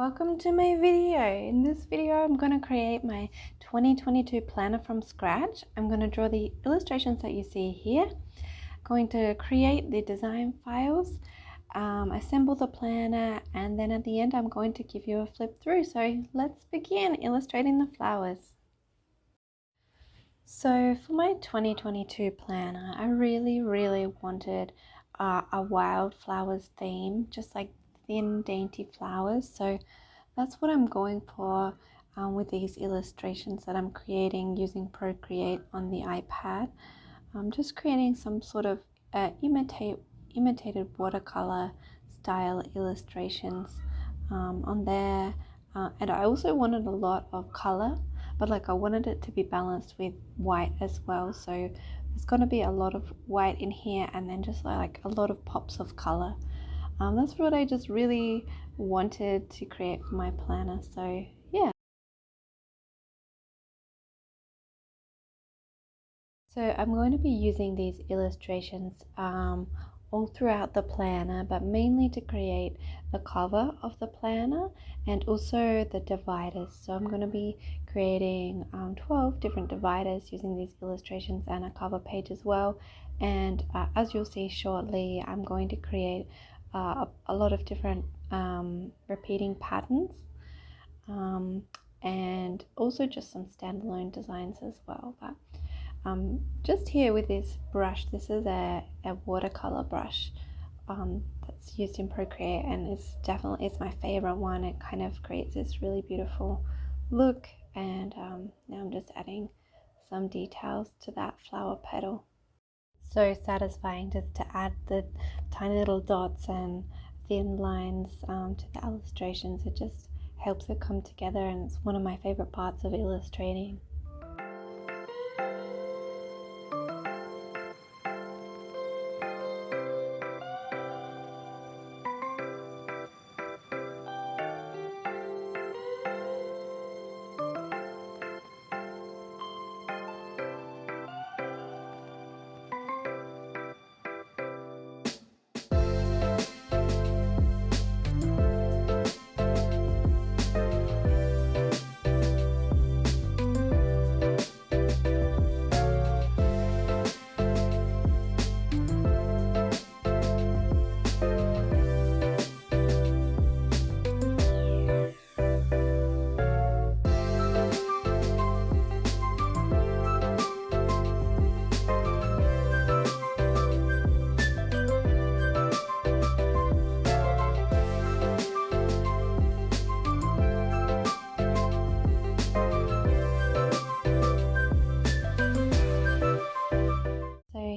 Welcome to my video. In this video I'm going to create my 2022 planner from scratch. I'm going to draw the illustrations that you see here. I'm going to create the design files, assemble the planner, and then at the end I'm going to give you a flip through. So let's begin illustrating the flowers. So for my 2022 planner, I really wanted a wildflowers theme, just like thin dainty flowers. So that's what I'm going for with these illustrations that I'm creating using Procreate on the iPad. I'm just creating some sort of imitated watercolor style illustrations on there. And I also wanted a lot of color, but I wanted it to be balanced with white as well. So there's going to be a lot of white in here and then just like a lot of pops of color. That's what I just really wanted to create for my planner. So yeah. So I'm going to be using these illustrations all throughout the planner, but mainly to create the cover of the planner and also the dividers. So I'm going to be creating 12 different dividers using these illustrations and a cover page as well. And as you'll see shortly, I'm going to create a lot of different repeating patterns and also just some standalone designs as well. But just here with this brush, this is a watercolor brush that's used in Procreate, and it's my favorite one. It kind of creates this really beautiful look, and now I'm just adding some details to that flower petal. So satisfying just to add the tiny little dots and thin lines to the illustrations. It just helps it come together, and it's one of my favorite parts of illustrating.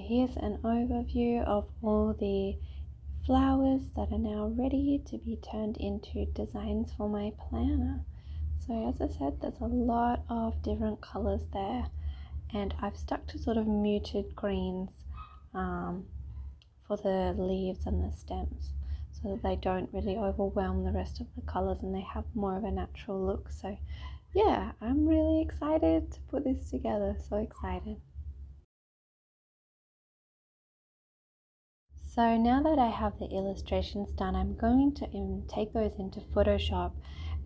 Here's an overview of all the flowers that are now ready to be turned into designs for my planner. So as I said, there's a lot of different colors there, and I've stuck to sort of muted greens for the leaves and the stems so that they don't really overwhelm the rest of the colors and they have more of a natural look. So yeah, I'm really excited to put this together. So excited. So now that I have the illustrations done, I'm going to take those into Photoshop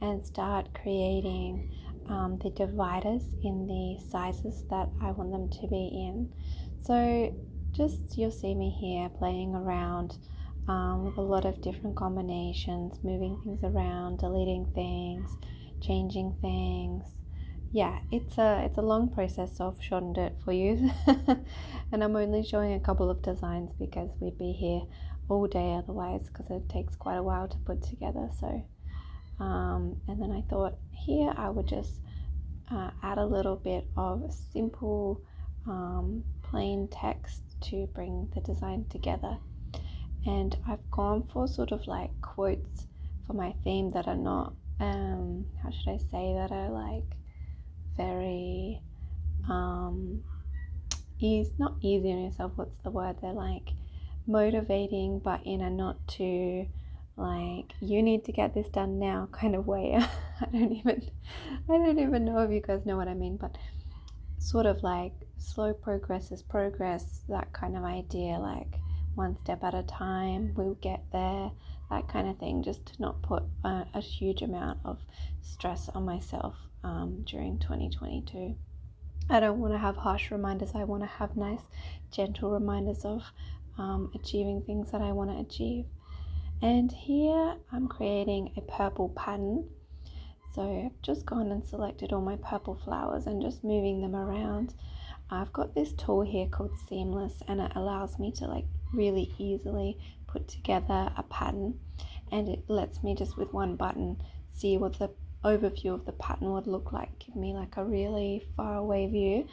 and start creating the dividers in the sizes that I want them to be in. So just you'll see me here playing around with a lot of different combinations, moving things around, deleting things, changing things. Yeah, it's a long process, so I've shortened it for you. And I'm only showing a couple of designs because we'd be here all day otherwise, because it takes quite a while to put together. So and then I thought here I would just add a little bit of simple plain text to bring the design together. And I've gone for sort of like quotes for my theme that are not how should I say, that are like very not easy on yourself, what's the word, they're like motivating but in a not too like you need to get this done now kind of way. I don't even know if you guys know what I mean, but sort of like slow progress is progress, that kind of idea, like one step at a time, we'll get there. that kind of thing, just to not put a huge amount of stress on myself during 2022. I don't want to have harsh reminders. I want to have nice, gentle reminders of achieving things that I want to achieve. And here I'm creating a purple pattern. So I've just gone and selected all my purple flowers and just moving them around. I've got this tool here called Seamless, and it allows me to like really easily put together a pattern, and it lets me just with one button see what the overview of the pattern would look like, give me like a really far away view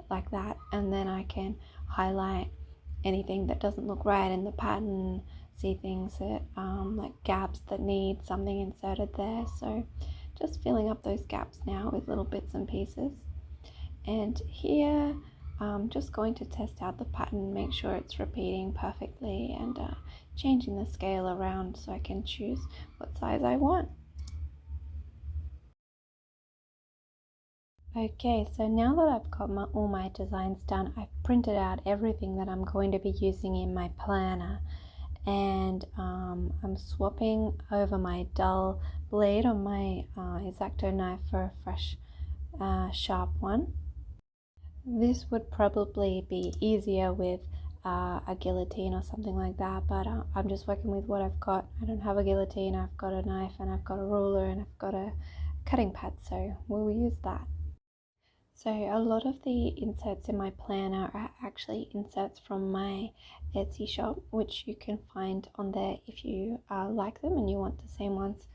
like that, and then I can highlight anything that doesn't look right in the pattern, see things that like gaps that need something inserted there. So just filling up those gaps now with little bits and pieces. And here I'm just going to test out the pattern, make sure it's repeating perfectly, and changing the scale around so I can choose what size I want. Okay, so now that I've got all my designs done, I've printed out everything that I'm going to be using in my planner, and I'm swapping over my dull blade on my X-Acto knife for a fresh sharp one. This would probably be easier with a guillotine or something like that, but I'm just working with what I've got. I don't have a guillotine, I've got a knife and I've got a ruler and I've got a cutting pad, so we'll use that. So a lot of the inserts in my planner are actually inserts from my Etsy shop, which you can find on there if you like them and you want the same ones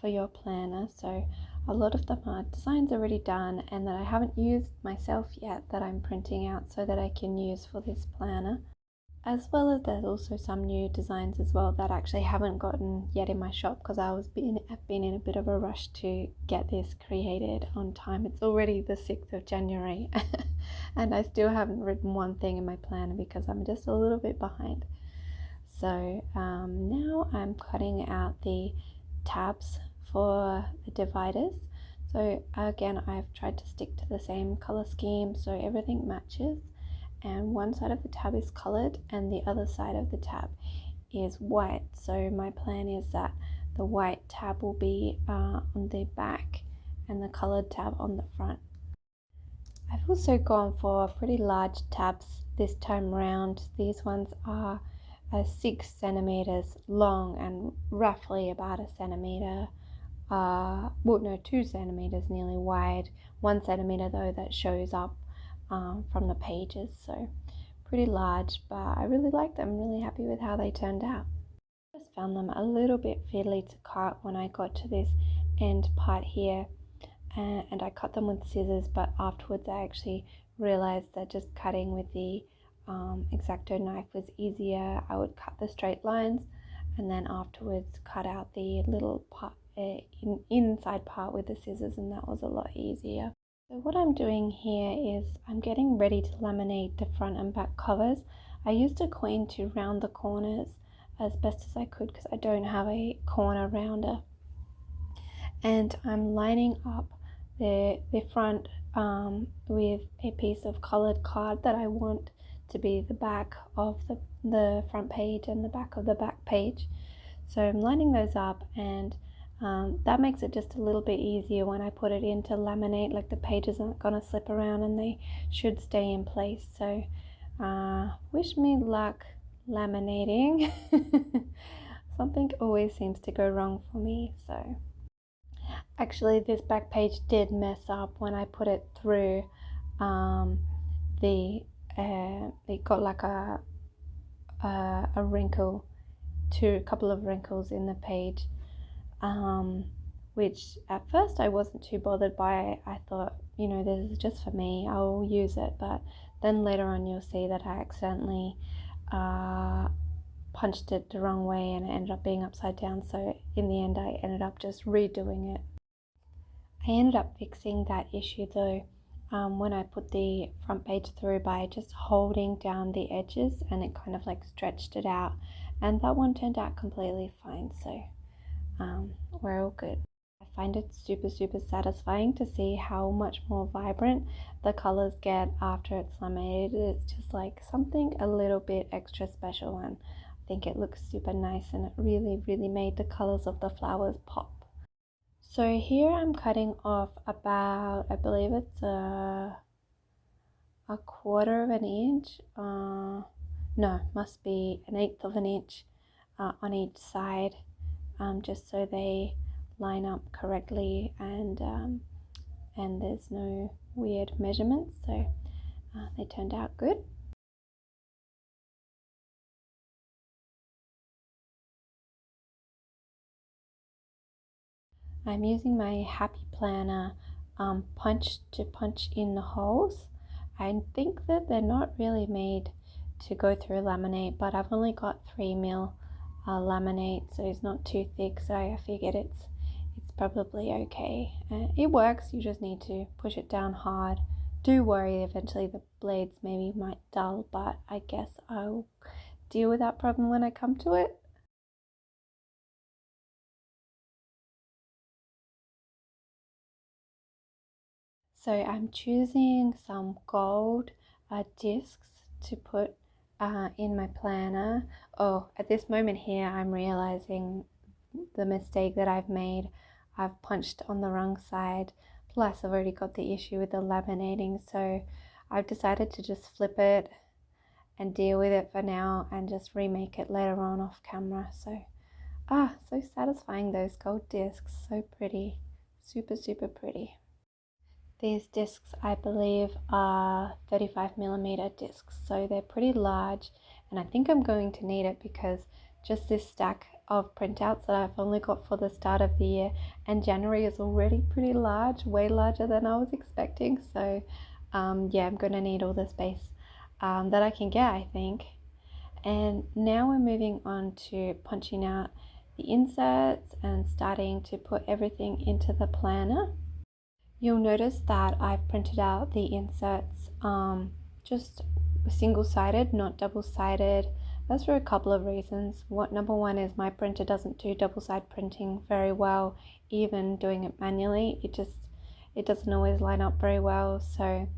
for your planner. So a lot of them are designs already done and that I haven't used myself yet, that I'm printing out so that I can use for this planner. As well as there's also some new designs as well that actually haven't gotten yet in my shop because I've been in a bit of a rush to get this created on time. It's already the 6th of January and I still haven't written one thing in my planner because I'm just a little bit behind. So now I'm cutting out the tabs for the dividers. So again, I've tried to stick to the same color scheme so everything matches, and one side of the tab is colored and the other side of the tab is white. So my plan is that the white tab will be on the back and the colored tab on the front. I've also gone for pretty large tabs this time around. These ones are 6 centimeters long and roughly about a centimeter, 2 centimeters nearly wide, 1 centimeter though that shows up from the pages, so pretty large, but I really like them. I'm really happy with how they turned out. I just found them a little bit fiddly to cut when I got to this end part here, and I cut them with scissors, but afterwards I actually realized that just cutting with the X-Acto knife was easier. I would cut the straight lines and then afterwards cut out the little part, inside part with the scissors, and that was a lot easier. So what I'm doing here is I'm getting ready to laminate the front and back covers. I used a coin to round the corners as best as I could because I don't have a corner rounder. And I'm lining up the front with a piece of colored card that I want to be the back of the front page and the back of the back page. So I'm lining those up, and that makes it just a little bit easier when I put it in to laminate. Like the pages aren't going to slip around and they should stay in place. So wish me luck laminating. Something always seems to go wrong for me. So actually this back page did mess up when I put it through. It got like a wrinkle, a couple of wrinkles in the page, which at first I wasn't too bothered by. I thought, this is just for me, I'll use it. But then later on you'll see that I accidentally punched it the wrong way and it ended up being upside down. So in the end I ended up just redoing it. I ended up fixing that issue though when I put the front page through by just holding down the edges, and it kind of like stretched it out, and that one turned out completely fine. So we're all good. I find it super satisfying to see how much more vibrant the colors get after it's laminated. It's just like something a little bit extra special, and think it looks super nice, and it really made the colors of the flowers pop. So here I'm cutting off about, I believe it's a quarter of an inch, no, must be an eighth of an inch on each side, just so they line up correctly, and there's no weird measurements, so they turned out good. I'm using my Happy Planner punch to punch in the holes. I think that they're not really made to go through laminate, but I've only got 3mm laminate, so it's not too thick, so I figured it's probably okay. It works, you just need to push it down hard. Do worry eventually the blades maybe might dull, but I guess I'll deal with that problem when I come to it. So I'm choosing some gold discs to put in my planner. Oh, at this moment here, I'm realizing the mistake that I've made. I've punched on the wrong side. Plus, I've already got the issue with the laminating, so I've decided to just flip it and deal with it for now and just remake it later on off camera. So, so satisfying, those gold discs. So pretty. Super pretty. These discs, I believe, are 35mm discs, so they're pretty large, and I think I'm going to need it because just this stack of printouts that I've only got for the start of the year, and January is already pretty large, way larger than I was expecting, so yeah, I'm going to need all the space that I can get, I think. And now we're moving on to punching out the inserts and starting to put everything into the planner. You'll notice that I've printed out the inserts just single-sided, not double-sided. That's for a couple of reasons. Number one is my printer doesn't do double-side printing very well, even doing it manually. It doesn't always line up very well, so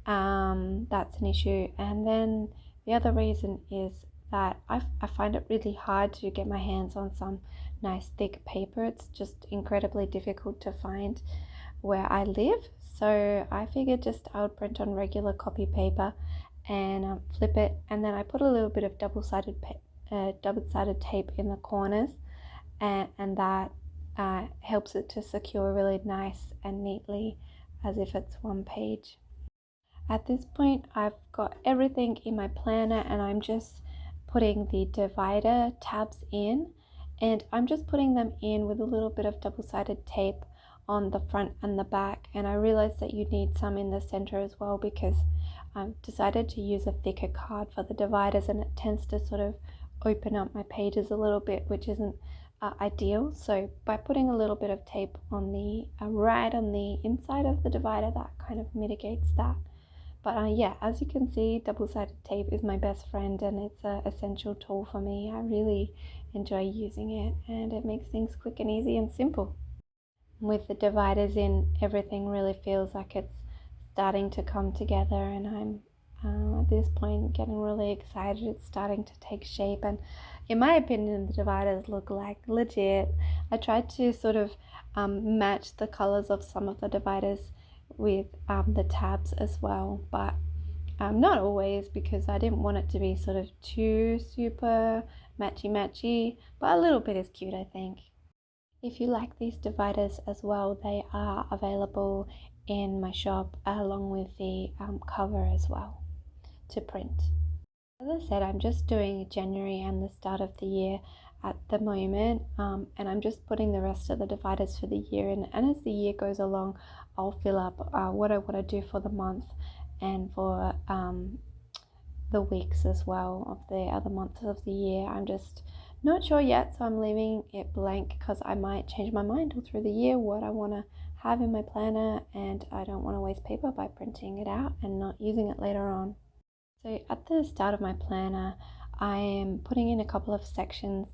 that's an issue. And then the other reason is that I find it really hard to get my hands on some nice thick paper. It's just incredibly difficult to find where I live, so I figured just I would print on regular copy paper and flip it, and then I put a little bit of double-sided tape in the corners, and that helps it to secure really nice and neatly as if it's one page. At this point, I've got everything in my planner, and I'm just putting the divider tabs in, and I'm just putting them in with a little bit of double-sided tape on the front and the back, and I realized that you need some in the center as well because I've decided to use a thicker card for the dividers, and it tends to sort of open up my pages a little bit, which isn't ideal. So by putting a little bit of tape on the right on the inside of the divider, that kind of mitigates that. But yeah, as you can see, double-sided tape is my best friend, and it's an essential tool for me. I really enjoy using it, and it makes things quick and easy and simple. With the dividers in, everything really feels like it's starting to come together, and I'm at this point getting really excited. It's starting to take shape, and in my opinion the dividers look like legit. I tried to sort of match the colors of some of the dividers with the tabs as well, but not always, because I didn't want it to be sort of too super matchy, but a little bit is cute, I think. If you like these dividers as well, they are available in my shop along with the cover as well to print. As I said, I'm just doing January and the start of the year at the moment, and I'm just putting the rest of the dividers for the year in, and as the year goes along, I'll fill up what I want to do for the month and for the weeks as well of the other months of the year. I'm just not sure yet, so I'm leaving it blank because I might change my mind all through the year what I want to have in my planner, and I don't want to waste paper by printing it out and not using it later on. So at the start of my planner, I am putting in a couple of sections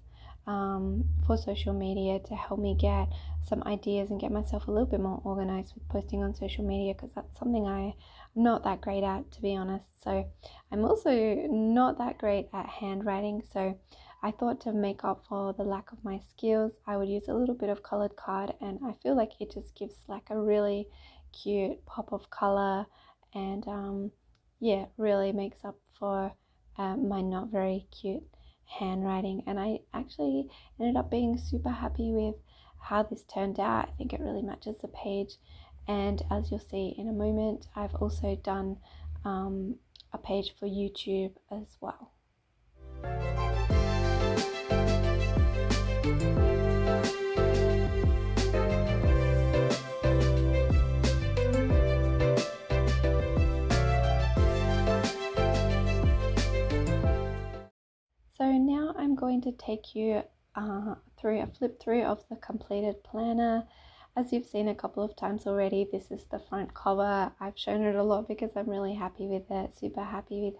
for social media to help me get some ideas and get myself a little bit more organized with posting on social media, because that's something I'm not that great at, to be honest. So I'm also not that great at handwriting, so I thought to make up for the lack of my skills, I would use a little bit of colored card, and I feel like it just gives like a really cute pop of color, and yeah, really makes up for my not very cute handwriting. And I actually ended up being super happy with how this turned out. I think it really matches the page, and as you'll see in a moment, I've also done a page for YouTube as well. So now I'm going to take you through a flip through of the completed planner. As you've seen a couple of times already, this is the front cover. I've shown it a lot because I'm really happy with it, super happy with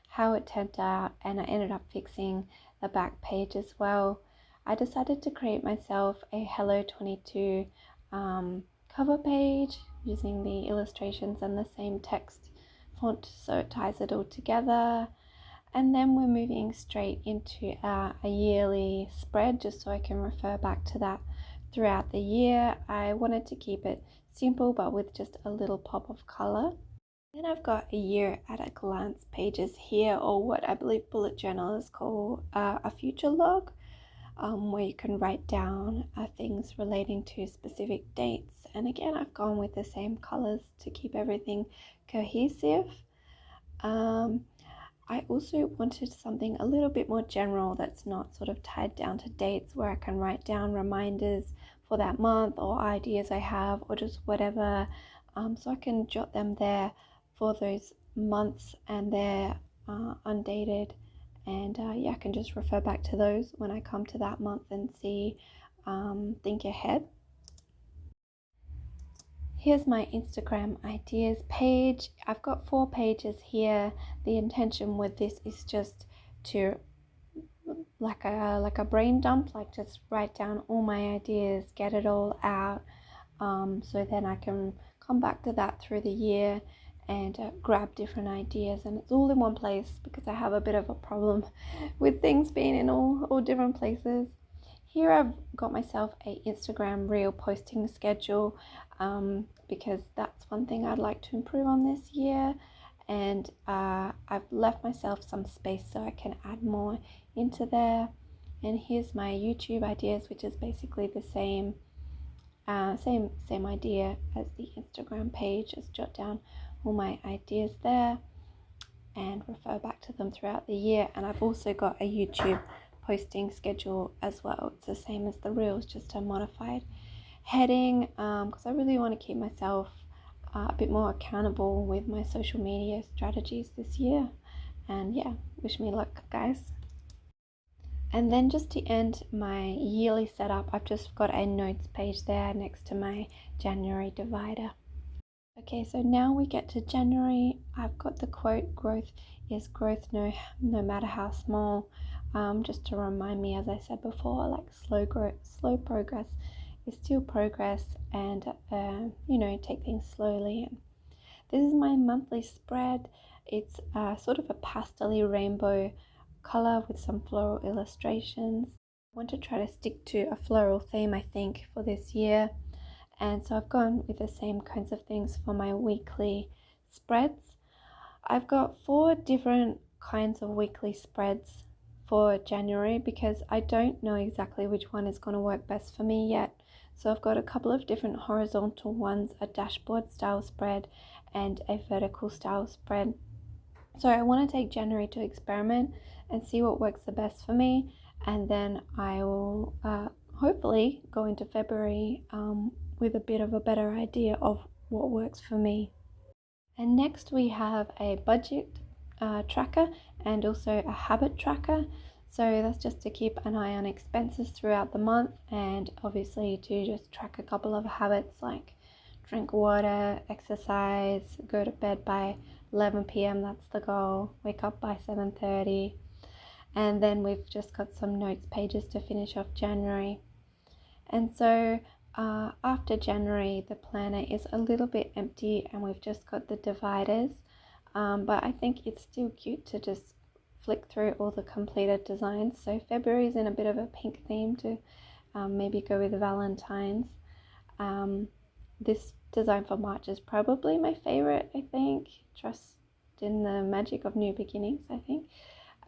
how it turned out, and I ended up fixing the back page as well. I decided to create myself a Hello 22 cover page using the illustrations and the same text font, so it ties it all together. And then we're moving straight into a yearly spread, just so I can refer back to that throughout the year. I wanted to keep it simple but with just a little pop of color. Then I've got a year at a glance pages here, or what I believe bullet journalists call a future log, where you can write down things relating to specific dates. And again, I've gone with the same colors to keep everything cohesive. I also wanted something a little bit more general that's not sort of tied down to dates, where I can write down reminders for that month or ideas I have or just whatever, so I can jot them there for those months, and they're undated, and yeah, I can just refer back to those when I come to that month and see, think ahead. Here's my Instagram ideas page. I've got 4 pages here. The intention with this is just to like a brain dump, like just write down all my ideas, get it all out, so then I can come back to that through the year and grab different ideas, and it's all in one place because I have a bit of a problem with things being in all different places. Here I've got myself a Instagram reel posting schedule, because that's one thing I'd like to improve on this year, and I've left myself some space so I can add more into there. And here's my YouTube ideas, which is basically the same idea as the Instagram page. Just jot down all my ideas there and refer back to them throughout the year. And I've also got a YouTube posting schedule as well. It's the same as the reels, just a modified heading, because I really want to keep myself a bit more accountable with my social media strategies this year. And yeah, wish me luck, guys. And then just to end my yearly setup, I've just got a notes page there next to my January divider. Okay, so now we get to January. I've got the quote, "Growth is growth no matter how small," just to remind me, as I said before, like slow progress is still progress, and take things slowly. And this is my monthly spread. It's sort of a pastel-y rainbow color with some floral illustrations. I want to try to stick to a floral theme, I think, for this year. And so I've gone with the same kinds of things for my weekly spreads. I've got 4 different kinds of weekly spreads for January because I don't know exactly which one is going to work best for me yet. So I've got a couple of different horizontal ones, a dashboard style spread and a vertical style spread. So I want to take January to experiment and see what works the best for me, and then I will hopefully go into February with a bit of a better idea of what works for me. And next we have a budget tracker and also a habit tracker. So that's just to keep an eye on expenses throughout the month, and obviously to just track a couple of habits like drink water, exercise, go to bed by 11 p.m. that's the goal, wake up by 7:30. and then we've just got some notes pages to finish off January. And so after January, the planner is a little bit empty and we've just got the dividers, but I think it's still cute to just flick through all the completed designs. So February is in a bit of a pink theme to maybe go with Valentine's. This design for March is probably my favorite, I think. Trust in the magic of new beginnings, I think.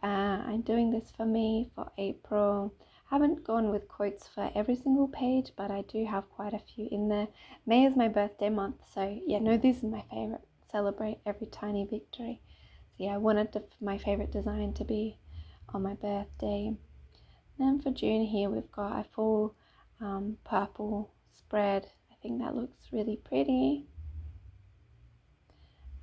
I'm doing this for me for April. Haven't gone with quotes for every single page, but I do have quite a few in there. May is my birthday month, so yeah, no, this is my favorite. Celebrate every tiny victory. So yeah, I wanted my favorite design to be on my birthday. Then for June here, we've got a full purple spread. I think that looks really pretty.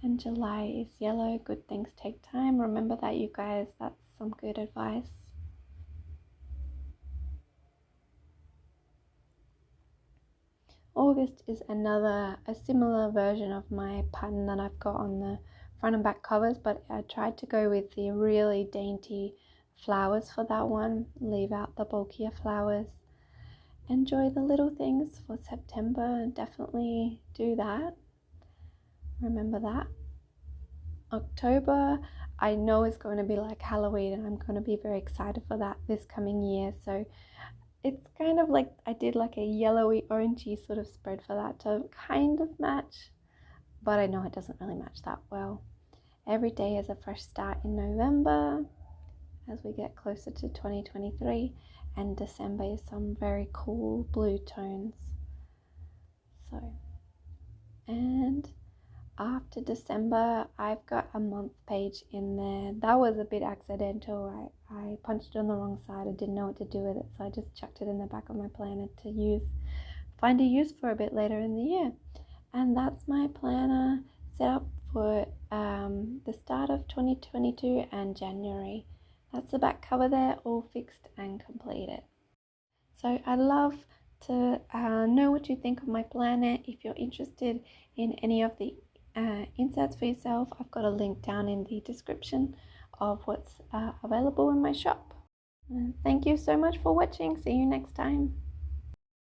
And July is yellow. Good things take time. Remember that, you guys. That's some good advice. August is a similar version of my pattern that I've got on the front and back covers, but I tried to go with the really dainty flowers for that one. Leave out the bulkier flowers. Enjoy the little things for September. Definitely do that. Remember that. October, I know is going to be like Halloween, and I'm going to be very excited for that this coming year. So it's kind of like I did like a yellowy orangey sort of spread for that to kind of match, but I know it doesn't really match that well. Every day is a fresh start in November as we get closer to 2023, and December is some very cool blue tones. So, and after December, I've got a month page in there. That was a bit accidental. I punched it on the wrong side. I didn't know what to do with it, so I just chucked it in the back of my planner to find a use for a bit later in the year. And that's my planner set up for the start of 2022 and January. That's the back cover there, all fixed and completed. So I'd love to know what you think of my planner. If you're interested in any of the inserts for yourself, I've got a link down in the description of what's available in my shop. Thank you so much for watching. See you next time.